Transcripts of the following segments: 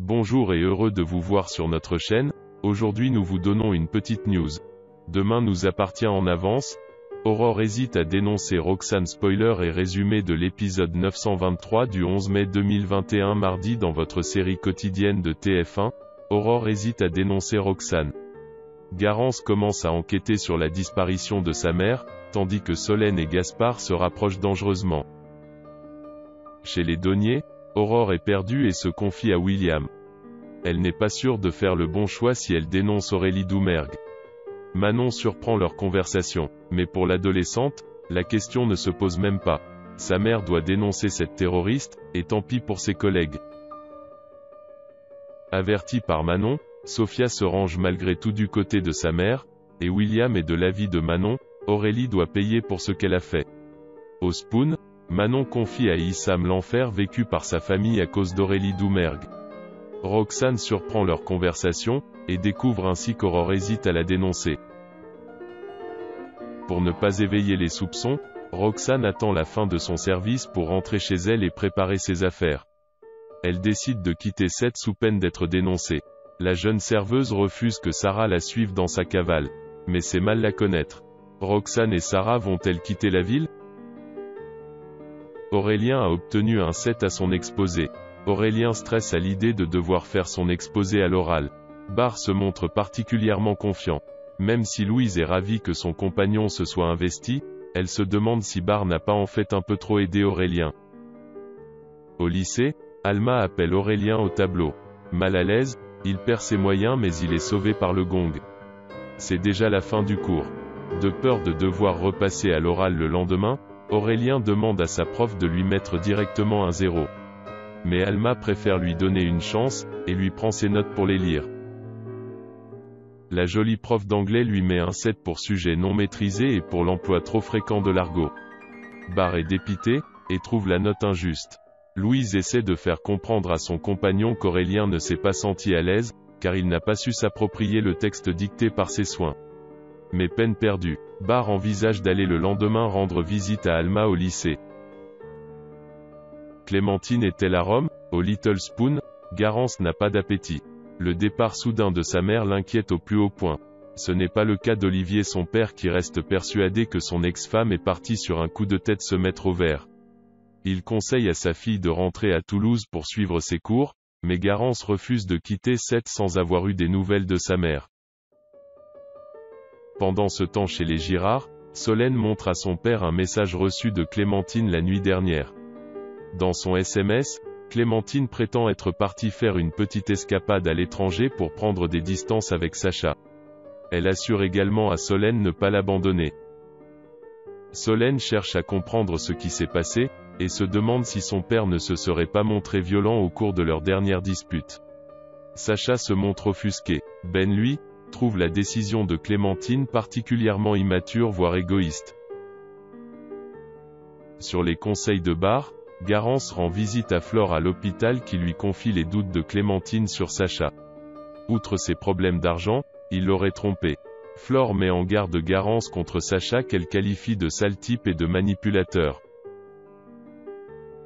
Bonjour et heureux de vous voir sur notre chaîne. Aujourd'hui nous vous donnons une petite news. Demain nous appartient en avance. Aurore hésite à dénoncer Roxane. Spoiler et résumé de l'épisode 923 du 11 mai 2021 mardi dans votre série quotidienne de TF1. Aurore hésite à dénoncer Roxane. Garance commence à enquêter sur la disparition de sa mère, tandis que Solène et Gaspard se rapprochent dangereusement. Chez les Daunier, Aurore est perdue et se confie à William. Elle n'est pas sûre de faire le bon choix si elle dénonce Aurélie Doumergue. Manon surprend leur conversation, mais pour l'adolescente, la question ne se pose même pas. Sa mère doit dénoncer cette terroriste, et tant pis pour ses collègues. Avertie par Manon, Sophia se range malgré tout du côté de sa mère, et William est de l'avis de Manon, Aurélie doit payer pour ce qu'elle a fait. Au Spoon, Manon confie à Issam l'enfer vécu par sa famille à cause d'Aurélie Doumergue. Roxane surprend leur conversation, et découvre ainsi qu'Aurore hésite à la dénoncer. Pour ne pas éveiller les soupçons, Roxane attend la fin de son service pour rentrer chez elle et préparer ses affaires. Elle décide de quitter Seth sous peine d'être dénoncée. La jeune serveuse refuse que Sarah la suive dans sa cavale. Mais c'est mal la connaître. Roxane et Sarah vont-elles quitter la ville ? Aurélien a obtenu un 7 à son exposé. Aurélien stresse à l'idée de devoir faire son exposé à l'oral. Barre se montre particulièrement confiant. Même si Louise est ravie que son compagnon se soit investi, elle se demande si Barre n'a pas en fait un peu trop aidé Aurélien. Au lycée, Alma appelle Aurélien au tableau. Mal à l'aise, il perd ses moyens mais il est sauvé par le gong. C'est déjà la fin du cours. De peur de devoir repasser à l'oral le lendemain, Aurélien demande à sa prof de lui mettre directement un 0. Mais Alma préfère lui donner une chance, et lui prend ses notes pour les lire. La jolie prof d'anglais lui met un 7 pour sujet non maîtrisé et pour l'emploi trop fréquent de l'argot. Barre est dépité, et trouve la note injuste. Louise essaie de faire comprendre à son compagnon qu'Aurélien ne s'est pas senti à l'aise, car il n'a pas su s'approprier le texte dicté par ses soins. Mais peine perdue. Barre envisage d'aller le lendemain rendre visite à Alma au lycée. Clémentine est-elle à Rome ? Au Little Spoon, Garance n'a pas d'appétit. Le départ soudain de sa mère l'inquiète au plus haut point. Ce n'est pas le cas d'Olivier son père qui reste persuadé que son ex-femme est partie sur un coup de tête se mettre au vert. Il conseille à sa fille de rentrer à Toulouse pour suivre ses cours, mais Garance refuse de quitter Seth sans avoir eu des nouvelles de sa mère. Pendant ce temps chez les Girard, Solène montre à son père un message reçu de Clémentine la nuit dernière. Dans son SMS, Clémentine prétend être partie faire une petite escapade à l'étranger pour prendre des distances avec Sacha. Elle assure également à Solène ne pas l'abandonner. Solène cherche à comprendre ce qui s'est passé, et se demande si son père ne se serait pas montré violent au cours de leur dernière dispute. Sacha se montre offusqué. Ben lui, trouve la décision de Clémentine particulièrement immature voire égoïste. Sur les conseils de Barre, Garance rend visite à Flore à l'hôpital qui lui confie les doutes de Clémentine sur Sacha. Outre ses problèmes d'argent, il l'aurait trompé. Flore met en garde Garance contre Sacha qu'elle qualifie de sale type et de manipulateur.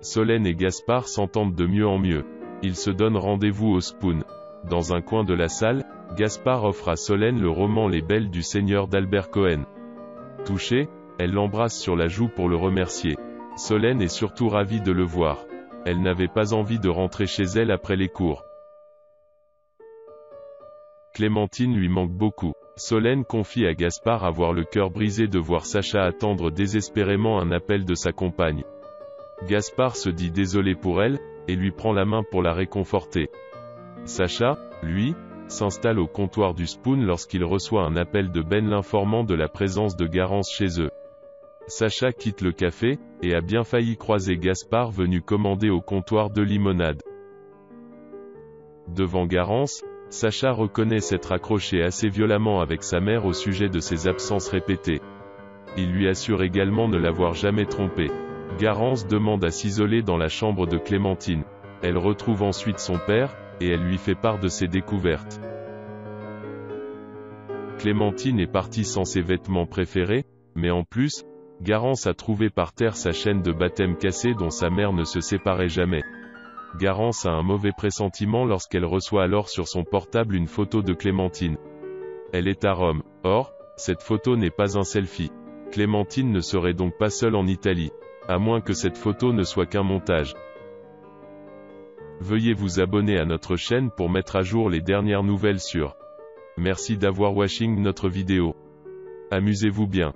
Solène et Gaspard s'entendent de mieux en mieux. Ils se donnent rendez-vous au Spoon. Dans un coin de la salle, Gaspard offre à Solène le roman Les Belles du Seigneur d'Albert Cohen. Touchée, elle l'embrasse sur la joue pour le remercier. Solène est surtout ravie de le voir. Elle n'avait pas envie de rentrer chez elle après les cours. Clémentine lui manque beaucoup. Solène confie à Gaspard avoir le cœur brisé de voir Sacha attendre désespérément un appel de sa compagne. Gaspard se dit désolé pour elle, et lui prend la main pour la réconforter. Sacha, lui, s'installe au comptoir du Spoon lorsqu'il reçoit un appel de Ben l'informant de la présence de Garance chez eux. Sacha quitte le café, et a bien failli croiser Gaspard venu commander au comptoir de limonade. Devant Garance, Sacha reconnaît s'être accroché assez violemment avec sa mère au sujet de ses absences répétées. Il lui assure également ne l'avoir jamais trompé. Garance demande à s'isoler dans la chambre de Clémentine. Elle retrouve ensuite son père, et elle lui fait part de ses découvertes. Clémentine est partie sans ses vêtements préférés, mais en plus, Garance a trouvé par terre sa chaîne de baptême cassée dont sa mère ne se séparait jamais. Garance a un mauvais pressentiment lorsqu'elle reçoit alors sur son portable une photo de Clémentine. Elle est à Rome. Or, cette photo n'est pas un selfie. Clémentine ne serait donc pas seule en Italie. À moins que cette photo ne soit qu'un montage. Veuillez vous abonner à notre chaîne pour mettre à jour les dernières nouvelles sur. Merci d'avoir watching notre vidéo. Amusez-vous bien.